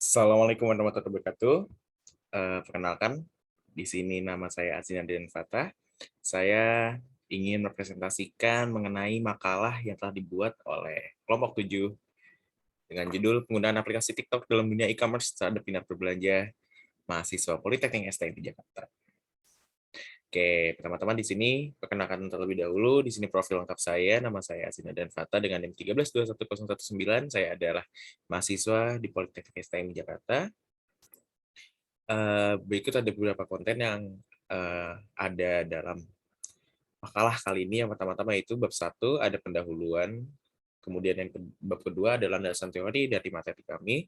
Assalamualaikum warahmatullahi wabarakatuh. Perkenalkan, di sini nama saya Azinadin Fatah. Saya ingin merepresentasikan mengenai makalah yang telah dibuat oleh kelompok 7 dengan judul penggunaan aplikasi TikTok dalam dunia e-commerce terhadap minat berbelanja mahasiswa Politeknik STM di Jakarta. Oke, pertama-tama di sini perkenalkan terlebih dahulu. Di sini profil lengkap saya, nama saya Azinadin Fatah dengan NIM 1321019. Saya adalah mahasiswa di Politeknik STM di Jakarta. Berikut ada beberapa konten yang ada dalam makalah kali ini. Yang pertama-tama itu bab 1 ada pendahuluan, kemudian yang bab kedua adalah landasan teori dari materi kami,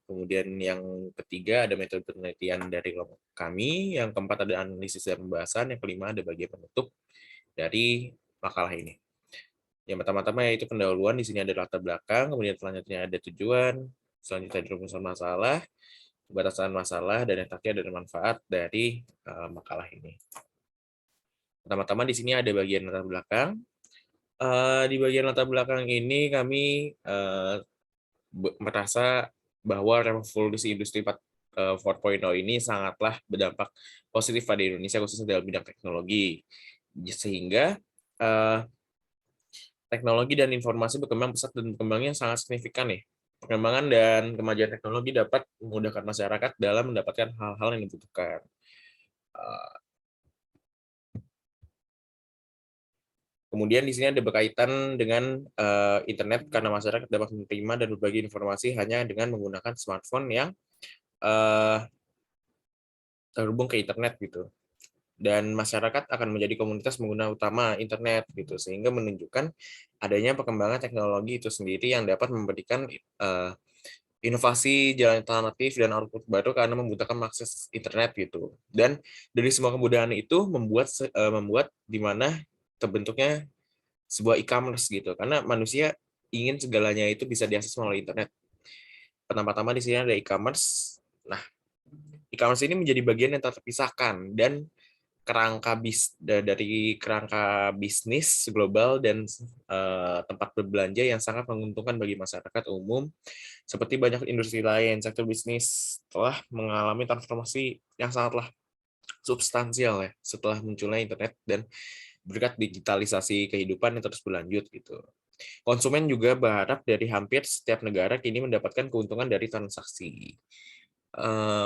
kemudian yang ketiga ada metode penelitian dari kelompok kami, yang keempat ada analisis dan pembahasan, yang kelima ada bagian penutup dari makalah ini. Yang pertama-tama yaitu pendahuluan, di sini ada latar belakang, kemudian selanjutnya ada tujuan, selanjutnya ada rumusan masalah, batasan masalah, dan yang terakhir ada manfaat dari makalah ini. Pertama-tama di sini ada bagian latar belakang. Di bagian latar belakang ini kami merasa bahwa revolusi industri 4.0 ini sangatlah berdampak positif pada Indonesia, khususnya dalam bidang teknologi. Sehingga teknologi dan informasi berkembang pesat dan berkembangnya sangat signifikan nih. Perkembangan dan kemajuan teknologi dapat memudahkan masyarakat dalam mendapatkan hal-hal yang dibutuhkan. Kemudian di sini ada berkaitan dengan internet karena masyarakat dapat menerima dan berbagi informasi hanya dengan menggunakan smartphone yang terhubung ke internet gitu. Dan masyarakat akan menjadi komunitas pengguna utama internet gitu, sehingga menunjukkan adanya perkembangan teknologi itu sendiri yang dapat memberikan inovasi, jalan alternatif, dan output baru karena membutuhkan akses internet gitu. Dan dari semua kemudahan itu membuat di mana terbentuknya sebuah e-commerce gitu, karena manusia ingin segalanya itu bisa diakses melalui internet. Pertama-tama di sini ada e-commerce. Nah, e-commerce ini menjadi bagian yang tak terpisahkan dan dari kerangka bisnis global dan tempat berbelanja yang sangat menguntungkan bagi masyarakat umum. Seperti banyak industri lain, sektor bisnis telah mengalami transformasi yang sangatlah substansial ya setelah munculnya internet dan berkat digitalisasi kehidupan yang terus berlanjut gitu. Konsumen juga berharap dari hampir setiap negara kini mendapatkan keuntungan dari transaksi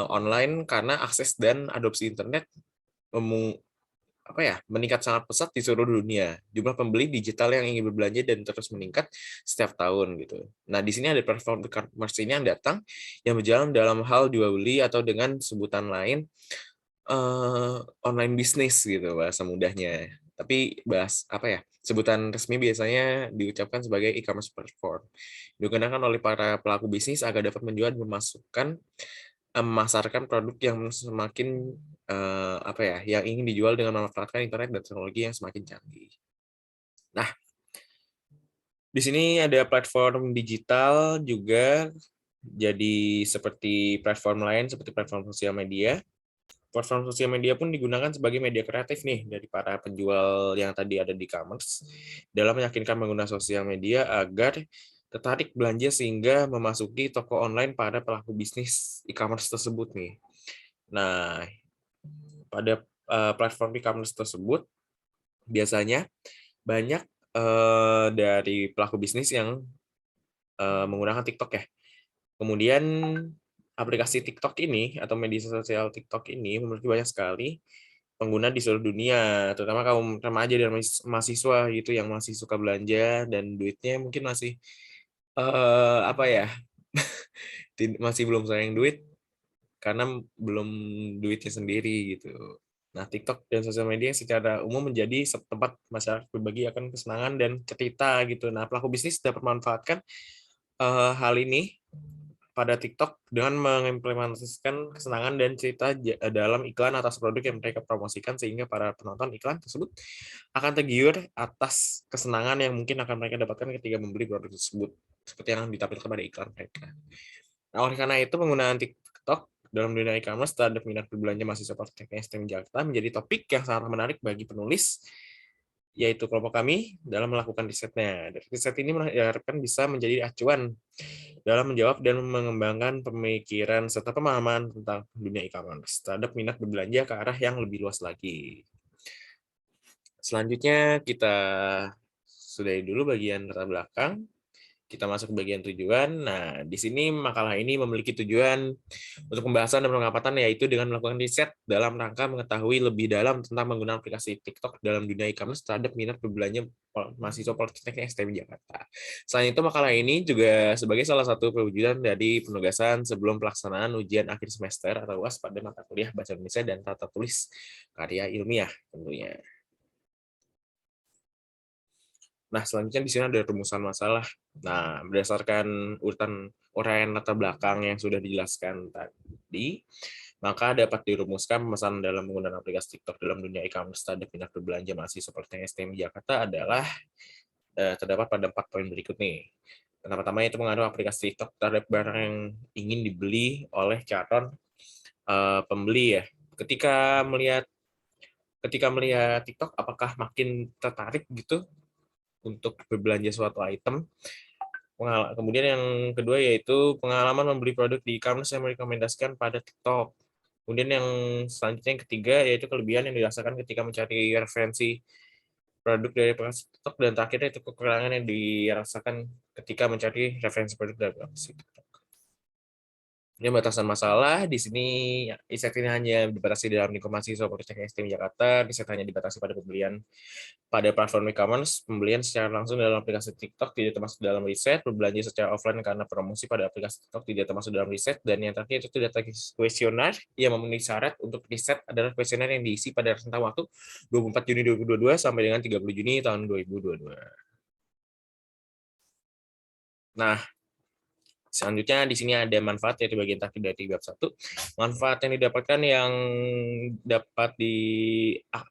online karena akses dan adopsi internet meningkat sangat pesat di seluruh dunia. Jumlah pembeli digital yang ingin berbelanja dan terus meningkat setiap tahun gitu. Nah, di sini ada platform e-commerce ini yang datang yang berjalan dalam hal jual beli atau dengan sebutan lain online bisnis gitu bahasa mudahnya. Tapi sebutan resmi biasanya diucapkan sebagai e-commerce platform. Digunakan oleh para pelaku bisnis agar dapat menjual dan memasarkan produk yang semakin yang ingin dijual dengan memanfaatkan internet dan teknologi yang semakin canggih. Nah, di sini ada platform digital juga, jadi seperti platform lain, seperti platform sosial media. Platform sosial media pun digunakan sebagai media kreatif nih dari para penjual yang tadi ada di e-commerce dalam meyakinkan pengguna sosial media agar tertarik belanja sehingga memasuki toko online pada pelaku bisnis e-commerce tersebut nih. Nah, pada platform e-commerce tersebut biasanya banyak dari pelaku bisnis yang menggunakan TikTok ya. Kemudian aplikasi TikTok ini atau media sosial TikTok ini memiliki banyak sekali pengguna di seluruh dunia, terutama kaum remaja dan mahasiswa gitu yang masih suka belanja dan duitnya mungkin masih eh, apa ya masih belum sayang duit karena belum duitnya sendiri gitu. Nah, TikTok dan sosial media secara umum menjadi tempat masyarakat berbagi akan kesenangan dan cerita gitu. Nah, pelaku bisnis dapat memanfaatkan hal ini pada TikTok dengan mengimplementasikan kesenangan dan cerita dalam iklan atas produk yang mereka promosikan sehingga para penonton iklan tersebut akan tergiur atas kesenangan yang mungkin akan mereka dapatkan ketika membeli produk tersebut seperti yang ditampilkan pada iklan mereka. Nah, oleh karena itu penggunaan TikTok dalam dunia e-commerce terhadap minat berbelanja mahasiswa Politeknik STM Jakarta menjadi topik yang sangat menarik bagi penulis yaitu kelompok kami, dalam melakukan risetnya. Dari riset ini diharapkan bisa menjadi acuan dalam menjawab dan mengembangkan pemikiran serta pemahaman tentang dunia e-commerce terhadap minat berbelanja ke arah yang lebih luas lagi. Selanjutnya kita sudahi dulu bagian latar belakang. Kita masuk ke bagian tujuan. Nah, di sini makalah ini memiliki tujuan untuk pembahasan dan pengamatan, yaitu dengan melakukan riset dalam rangka mengetahui lebih dalam tentang penggunaan aplikasi TikTok dalam dunia e-commerce terhadap minat berbelanja mahasiswa Politeknik STM Jakarta. Selain itu, makalah ini juga sebagai salah satu perwujudan dari penugasan sebelum pelaksanaan ujian akhir semester atau UAS pada mata kuliah Bahasa Indonesia dan Tata Tulis Karya Ilmiah tentunya. Nah, selanjutnya di sini ada rumusan masalah. Nah, berdasarkan urutan uraian latar belakang yang sudah dijelaskan tadi, maka dapat dirumuskan pemesanan dalam penggunaan aplikasi TikTok dalam dunia e-commerce terhadap minat berbelanja mahasiswa seperti STM Jakarta adalah terdapat pada 4 poin berikut nih. Yang pertama itu mengaruh aplikasi TikTok terhadap barang yang ingin dibeli oleh calon pembeli ya. Ketika melihat TikTok, apakah makin tertarik gitu untuk berbelanja suatu item. Kemudian yang kedua yaitu pengalaman membeli produk di e-commerce yang merekomendasikan pada TikTok. Kemudian yang selanjutnya yang ketiga yaitu kelebihan yang dirasakan ketika mencari referensi produk dari aplikasi TikTok, dan terakhirnya itu kekurangan yang dirasakan ketika mencari referensi produk dari aplikasi TikTok. Ini batasan masalah, di sini riset ini hanya dibatasi dalam lingkup mahasiswa Politeknik STM Jakarta, riset hanya dibatasi pada pembelian pada platform e-commerce. Pembelian secara langsung dalam aplikasi TikTok tidak termasuk dalam riset, berbelanja secara offline karena promosi pada aplikasi TikTok tidak termasuk dalam riset, dan yang terakhir itu data kuesioner yang memenuhi syarat untuk riset adalah kuesioner yang diisi pada rentang waktu 24 Juni 2022 sampai dengan 30 Juni tahun 2022. Nah, selanjutnya di sini ada manfaat yaitu bagian terakhir dari bab 1. Manfaat yang didapatkan yang dapat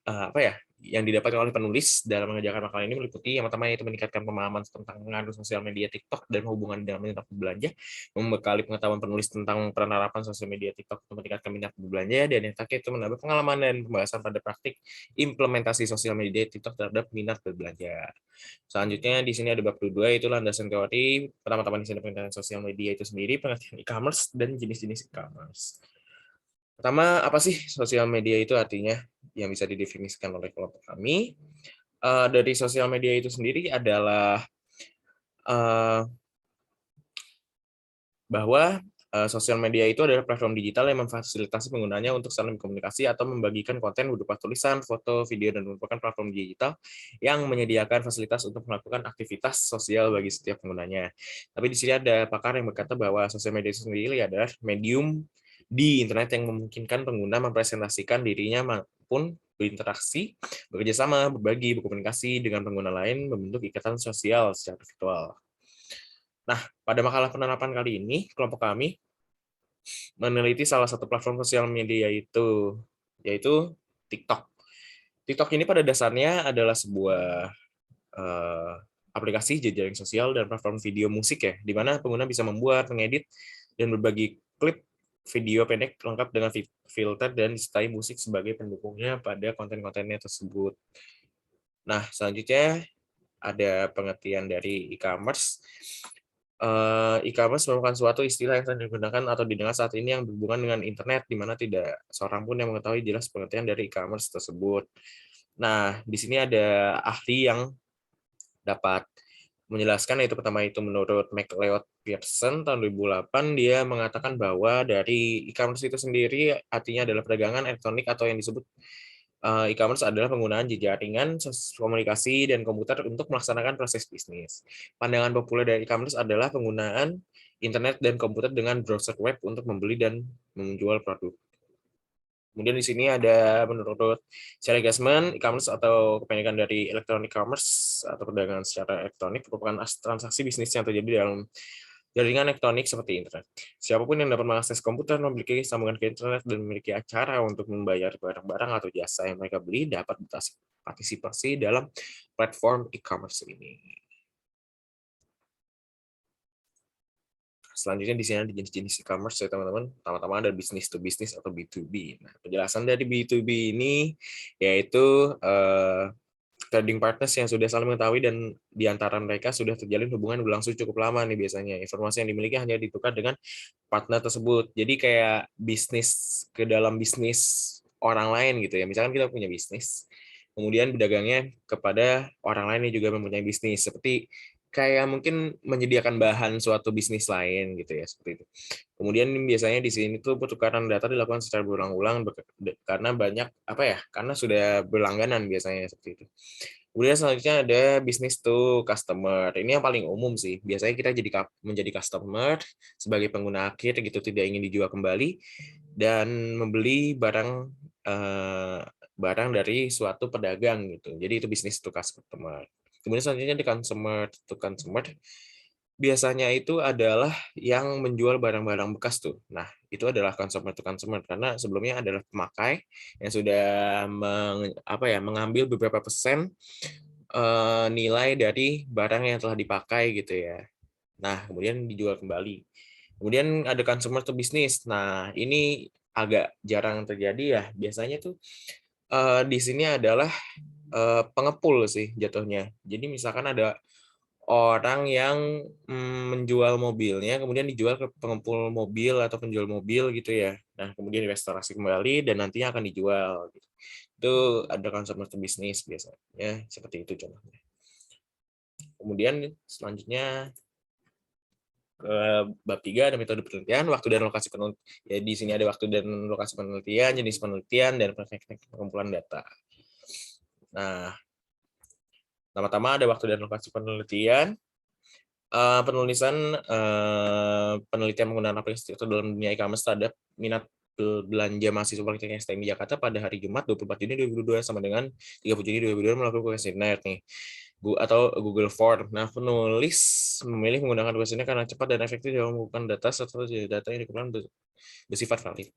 apa ya? Yang didapatkan oleh penulis dalam mengerjakan makalah ini meliputi yang pertama yaitu meningkatkan pemahaman tentang pengaruh sosial media TikTok dan hubungan dengan minat berbelanja, membekali pengetahuan penulis tentang penerapan sosial media TikTok untuk meningkatkan minat berbelanja, dan yang terakhir itu menambah pengalaman dan pembahasan pada praktik implementasi sosial media TikTok terhadap minat berbelanja. Selanjutnya di sini ada bab kedua yaitu landasan teori. Pertama-tama di sini pengertian sosial media itu sendiri, pengertian e-commerce dan jenis-jenis e-commerce. Pertama, apa sih sosial media itu artinya yang bisa didefinisikan oleh kelompok kami? Dari sosial media itu sendiri adalah bahwa sosial media itu adalah platform digital yang memfasilitasi penggunanya untuk saling berkomunikasi atau membagikan konten berupa tulisan, foto, video, dan merupakan platform digital yang menyediakan fasilitas untuk melakukan aktivitas sosial bagi setiap penggunanya. Tapi di sini ada pakar yang berkata bahwa sosial media itu sendiri adalah medium di internet yang memungkinkan pengguna mempresentasikan dirinya maupun berinteraksi, bekerja sama, berbagi, berkomunikasi dengan pengguna lain, membentuk ikatan sosial secara virtual. Nah, pada makalah penerapan kali ini, kelompok kami meneliti salah satu platform sosial media itu, yaitu TikTok. TikTok ini pada dasarnya adalah sebuah aplikasi jejaring sosial dan platform video musik ya, di mana pengguna bisa membuat, mengedit, dan berbagi klip video pendek lengkap dengan filter dan disertai musik sebagai pendukungnya pada konten-kontennya tersebut. Nah, selanjutnya ada pengertian dari e-commerce. E-commerce merupakan suatu istilah yang sering digunakan atau didengar saat ini yang berhubungan dengan internet, di mana tidak seorang pun yang mengetahui jelas pengertian dari e-commerce tersebut. Nah, di sini ada ahli yang dapat menjelaskan, yaitu pertama itu menurut McLeod Pearson tahun 2008, dia mengatakan bahwa dari e-commerce itu sendiri artinya adalah perdagangan elektronik atau yang disebut e-commerce adalah penggunaan jejaringan komunikasi dan komputer untuk melaksanakan proses bisnis. Pandangan populer dari e-commerce adalah penggunaan internet dan komputer dengan browser web untuk membeli dan menjual produk. Kemudian di sini ada menurut Sherry Gassman, e-commerce atau kependekan dari electronic commerce atau perdagangan secara elektronik merupakan transaksi bisnis yang terjadi dalam jaringan elektronik seperti internet. Siapapun yang dapat mengakses komputer, memiliki sambungan ke internet, dan memiliki acara untuk membayar barang-barang atau jasa yang mereka beli dapat partisipasi dalam platform e-commerce ini. Selanjutnya di sini ada jenis-jenis e-commerce ya teman-teman. Pertama-tama ada business to business atau B2B. Nah, penjelasan dari B2B ini yaitu trading partners yang sudah saling mengetahui dan di antara mereka sudah terjalin hubungan berlangsung cukup lama nih biasanya. Informasi yang dimiliki hanya ditukar dengan partner tersebut. Jadi kayak bisnis ke dalam bisnis orang lain gitu ya. Misalkan kita punya bisnis, kemudian berdagangnya kepada orang lain yang juga mempunyai bisnis. Seperti kayak mungkin menyediakan bahan suatu bisnis lain gitu ya, seperti itu. Kemudian biasanya di sini tuh pertukaran data dilakukan secara berulang-ulang karena banyak apa ya? Karena sudah berlangganan biasanya seperti itu. Kemudian selanjutnya ada bisnis to customer. Ini yang paling umum sih. Biasanya kita menjadi customer sebagai pengguna akhir gitu, tidak ingin dijual kembali dan membeli eh, barang dari suatu pedagang gitu. Jadi itu bisnis to customer. Kemudian selanjutnya di consumer to consumer biasanya itu adalah yang menjual barang-barang bekas tuh. Nah, itu adalah consumer to consumer karena sebelumnya adalah pemakai yang sudah mengambil beberapa persen nilai dari barang yang telah dipakai gitu ya. Nah, kemudian dijual kembali. Kemudian ada consumer to business. Nah, ini agak jarang terjadi ya. Biasanya tuh di sini adalah pengepul sih jatuhnya. Jadi misalkan ada orang yang menjual mobilnya, kemudian dijual ke pengepul mobil atau penjual mobil gitu ya. Nah, kemudian restorasi kembali dan nantinya akan dijual. Itu ada consumer to business biasanya, seperti itu contohnya. Kemudian selanjutnya ke bab 3 ada metode penelitian, waktu dan lokasi penelitian. Ya, di sini ada waktu dan lokasi penelitian, jenis penelitian, dan teknik pengumpulan data. Nah, pertama-tama ada waktu dan lokasi penelitian. Penulisan penelitian penggunaan aplikasi itu dalam dunia e-commerce terhadap minat belanja mahasiswa Politeknik STMI Jakarta pada hari Jumat 24 Juni 2022 sama dengan 30 Juni 2022 melalui kuesioner nih atau Google Form. Nah, penulis memilih menggunakan kuesioner karena cepat dan efektif dalam mengumpulkan data serta data yang dikumpulkan bersifat valid.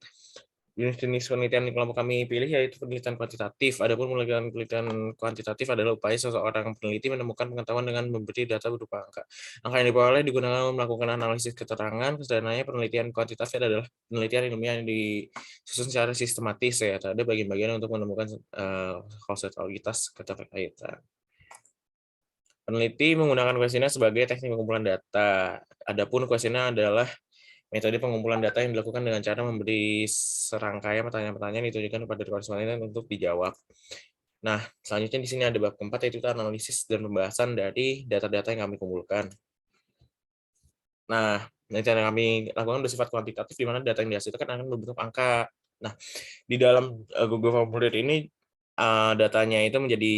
Jenis penelitian yang kelompok kami pilih yaitu penelitian kuantitatif. Adapun penelitian kuantitatif adalah upaya seseorang peneliti menemukan pengetahuan dengan memberi data berupa angka. Angka yang diperoleh digunakan melakukan analisis keterangan. Sederhananya penelitian kuantitatif adalah penelitian ilmiah yang disusun secara sistematis ya. Ada bagian-bagian untuk menemukan kausalitas keterkaitan. Peneliti menggunakan kuesioner sebagai teknik pengumpulan data. Adapun kuesioner adalah metode pengumpulan data yang dilakukan dengan cara memberi serangkaian pertanyaan-pertanyaan ditujukan kepada responden untuk dijawab. Nah, selanjutnya di sini ada bab keempat yaitu analisis dan pembahasan dari data-data yang kami kumpulkan. Nah, penelitian yang kami lakukan bersifat kuantitatif di mana data yang dihasilkan akan berbentuk angka. Nah, di dalam Google Formulir ini datanya itu menjadi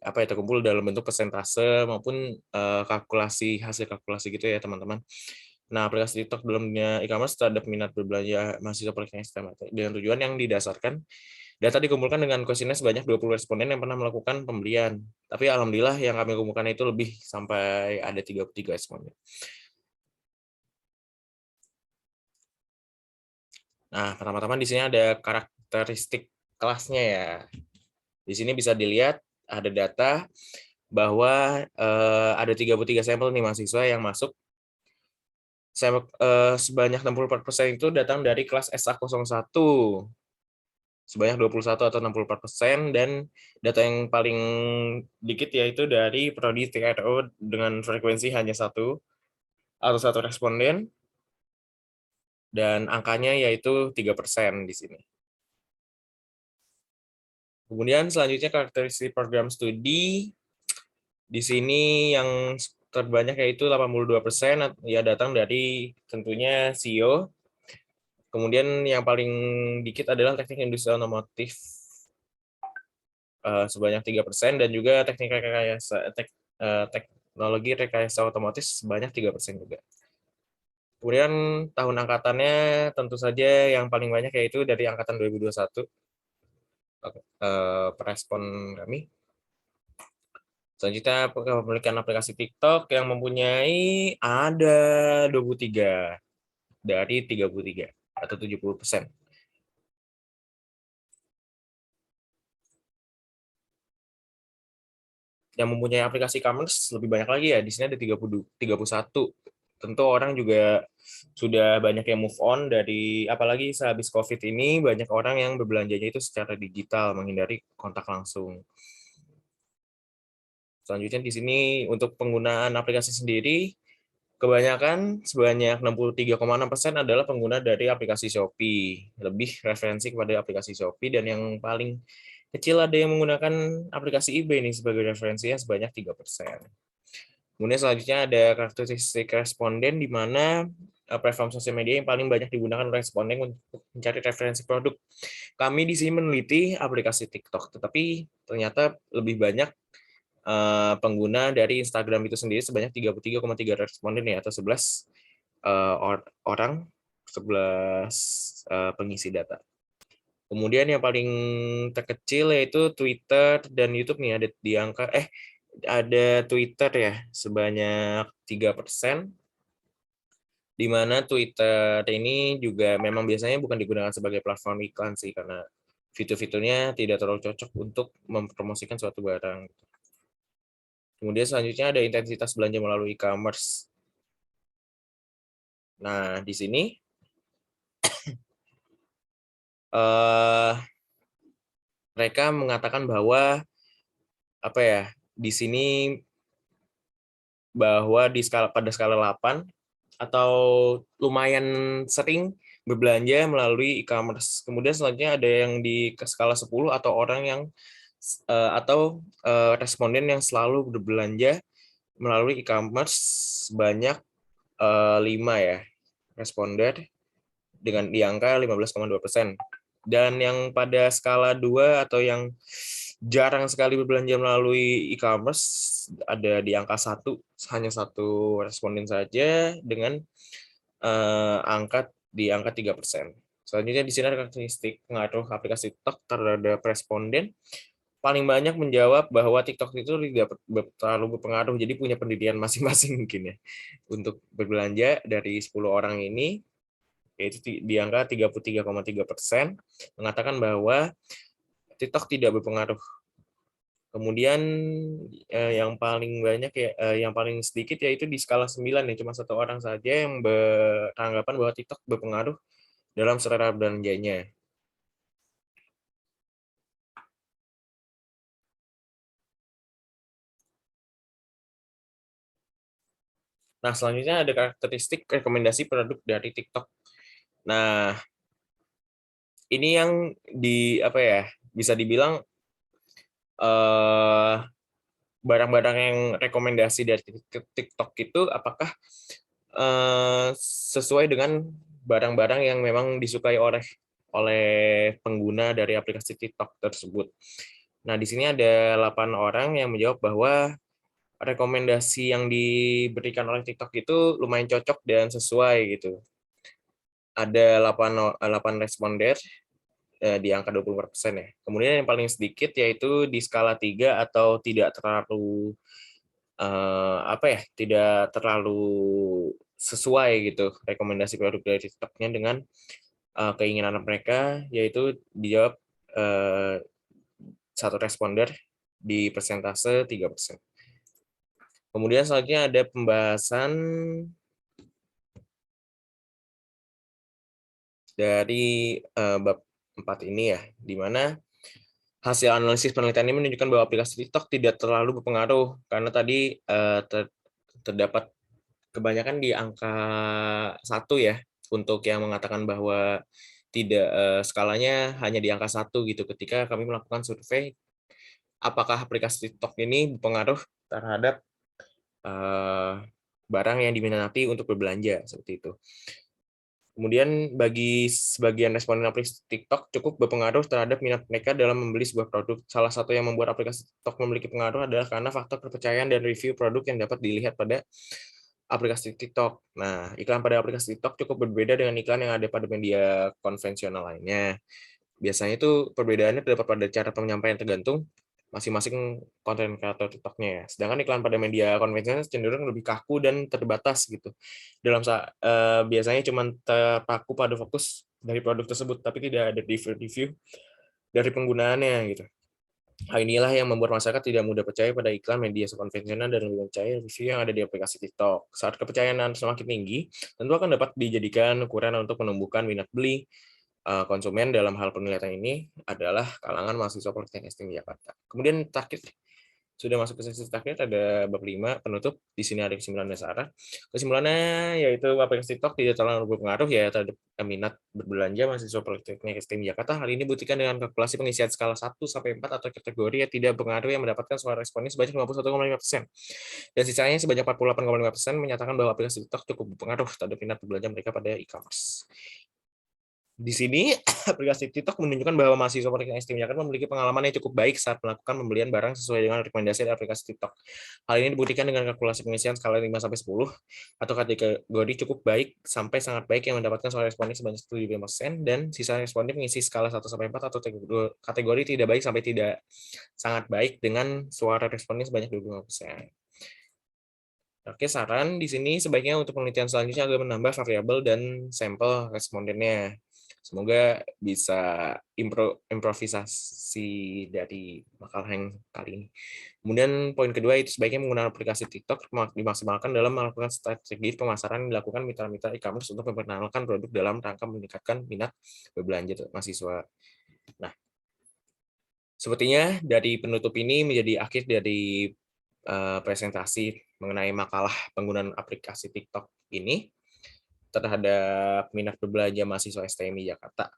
terkumpul dalam bentuk persentase maupun kalkulasi hasil kalkulasi gitu ya teman-teman. Nah, aplikasi TikTok dalam dunia e-commerce terhadap minat berbelanja mahasiswa Politeknik STM dengan tujuan yang didasarkan data dikumpulkan dengan kuesioner sebanyak 20 responden yang pernah melakukan pembelian. Tapi alhamdulillah yang kami kumpulkan itu lebih sampai ada 33 responden. Nah, pertama-tama di sini ada karakteristik kelasnya ya. Di sini bisa dilihat ada data bahwa ada 33 sampel nih mahasiswa yang masuk. Sebanyak 64% itu datang dari kelas SA01. Sebanyak 21 atau 64%, dan data yang paling dikit yaitu dari prodi TRO dengan frekuensi hanya satu atau satu responden, dan angkanya yaitu 3% di sini. Kemudian selanjutnya karakteristik program studi. Di sini yang terbanyak yaitu 82% ya datang dari tentunya CEO. Kemudian yang paling dikit adalah teknik industri otomotif sebanyak 3% dan juga teknologi rekayasa otomotif sebanyak 3% juga. Kemudian tahun angkatannya tentu saja yang paling banyak yaitu dari angkatan 2021 perespon kami. Selanjutnya pemilikan aplikasi TikTok yang mempunyai ada 23 dari 33 atau 70%. Yang mempunyai aplikasi e-commerce lebih banyak lagi ya. Di sini ada 31. Tentu orang juga sudah banyak yang move on dari, apalagi sehabis COVID ini, banyak orang yang berbelanjanya itu secara digital, menghindari kontak langsung. Selanjutnya di sini untuk penggunaan aplikasi sendiri, kebanyakan sebanyak 63,6% adalah pengguna dari aplikasi Shopee. Lebih referensi kepada aplikasi Shopee, dan yang paling kecil ada yang menggunakan aplikasi eBay nih sebagai referensinya sebanyak 3%. Kemudian selanjutnya ada karakteristik responden, di mana platform sosial media yang paling banyak digunakan oleh responden untuk mencari referensi produk. Kami di sini meneliti aplikasi TikTok, tetapi ternyata lebih banyak pengguna dari Instagram itu sendiri sebanyak 33,3 responden ya, atau 11 orang, 11 pengisi data. Kemudian yang paling terkecil yaitu Twitter dan YouTube nih, ada di angka ada Twitter ya sebanyak 3%, di mana Twitter ini juga memang biasanya bukan digunakan sebagai platform iklan sih, karena fitur-fiturnya tidak terlalu cocok untuk mempromosikan suatu barang. Kemudian selanjutnya ada intensitas belanja melalui e-commerce. Nah, di sini mereka mengatakan bahwa apa ya, di sini bahwa pada skala 8 atau lumayan sering berbelanja melalui e-commerce. Kemudian selanjutnya ada yang di skala 10 atau orang yang responden yang selalu berbelanja melalui e-commerce sebanyak 5 ya responden dengan di angka 15,2%. Dan yang pada skala 2 atau yang jarang sekali berbelanja melalui e-commerce ada di angka 1, hanya 1 responden saja dengan di angka 3%. Selanjutnya di sini ada karakteristik pengaruh aplikasi TikTok terhadap responden. Paling banyak menjawab bahwa TikTok itu tidak terlalu berpengaruh, jadi punya pendirian masing-masing mungkin ya. Untuk berbelanja dari 10 orang ini, yaitu di angka 33,3%, mengatakan bahwa TikTok tidak berpengaruh. Kemudian yang paling banyak yang paling sedikit yaitu di skala 9 ya, cuma 1 orang saja yang beranggapan bahwa TikTok berpengaruh dalam selera belanjanya. Nah, selanjutnya ada karakteristik rekomendasi produk dari TikTok. Nah, ini yang bisa dibilang barang-barang yang rekomendasi dari TikTok itu apakah sesuai dengan barang-barang yang memang disukai oleh pengguna dari aplikasi TikTok tersebut. Nah, di sini ada 8 orang yang menjawab bahwa rekomendasi yang diberikan oleh TikTok itu lumayan cocok dan sesuai gitu. Ada 8 responden di angka 20% ya. Kemudian yang paling sedikit yaitu di skala 3 atau tidak terlalu tidak terlalu sesuai gitu rekomendasi produk dari TikTok-nya dengan keinginan mereka, yaitu dijawab 1 responder di persentase 3%. Kemudian selanjutnya ada pembahasan dari bab 4 ini ya, di mana hasil analisis penelitian ini menunjukkan bahwa aplikasi TikTok tidak terlalu berpengaruh, karena tadi terdapat kebanyakan di angka 1 ya, untuk yang mengatakan bahwa tidak skalanya hanya di angka 1 gitu. Ketika kami melakukan survei, apakah aplikasi TikTok ini berpengaruh terhadap barang yang diminati untuk berbelanja, seperti itu. Kemudian bagi sebagian responden aplikasi TikTok cukup berpengaruh terhadap minat mereka dalam membeli sebuah produk. Salah satu yang membuat aplikasi TikTok memiliki pengaruh adalah karena faktor kepercayaan dan review produk yang dapat dilihat pada aplikasi TikTok. Nah, iklan pada aplikasi TikTok cukup berbeda dengan iklan yang ada pada media konvensional lainnya. Biasanya itu perbedaannya terdapat pada cara penyampaian tergantung masing-masing konten kreator TikTok-nya ya. Sedangkan iklan pada media konvensional cenderung lebih kaku dan terbatas gitu. Biasanya cuma terpaku pada fokus dari produk tersebut, tapi tidak ada review dari penggunaannya gitu. Hal inilah yang membuat masyarakat tidak mudah percaya pada iklan media konvensional dan lebih percaya review yang ada di aplikasi TikTok. Saat kepercayaan semakin tinggi, tentu akan dapat dijadikan ukuran untuk menumbuhkan minat beli konsumen. Dalam hal penelitian ini adalah kalangan mahasiswa Politeknik Jakarta. Kemudian terakhir, Sudah masuk ke sesi terakhir, ada bab 5 penutup. Di sini ada kesimpulan dasar. Kesimpulannya yaitu aplikasi TikTok tidak terlalu berpengaruh ya terhadap minat berbelanja mahasiswa Politeknik STM Jakarta. Hal ini buktikan dengan kalkulasi pengisian skala 1-4 atau kategori yang tidak berpengaruh yang mendapatkan suara responis sebanyak 51,5%. Dan sisanya sebanyak 48,5% menyatakan bahwa aplikasi TikTok cukup berpengaruh terhadap minat berbelanja mereka pada e-commerce. Di sini, aplikasi TikTok menunjukkan bahwa mahasiswa Politeknik STM Jakarta memiliki pengalaman yang cukup baik saat melakukan pembelian barang sesuai dengan rekomendasi dari aplikasi TikTok. Hal ini dibuktikan dengan kalkulasi pengisian skala 5-10 atau kategori cukup baik sampai sangat baik yang mendapatkan suara responden sebanyak 75% dan sisa responden mengisi skala 1-4 atau kategori tidak baik sampai tidak sangat baik dengan suara responden sebanyak 25%. Oke, saran di sini sebaiknya untuk penelitian selanjutnya adalah menambah variabel dan sampel respondennya. Semoga bisa improvisasi dari makalah yang kali ini. Kemudian poin kedua itu sebaiknya menggunakan aplikasi TikTok dimaksimalkan dalam melakukan strategi pemasaran yang dilakukan mitra-mitra e-commerce untuk memperkenalkan produk dalam rangka meningkatkan minat berbelanja mahasiswa. Nah, sepertinya dari penutup ini menjadi akhir dari presentasi mengenai makalah penggunaan aplikasi TikTok ini terhadap minat berbelanja mahasiswa STMI Jakarta.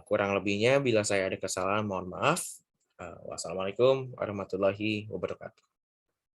Kurang lebihnya bila saya ada kesalahan mohon maaf. Wassalamualaikum warahmatullahi wabarakatuh.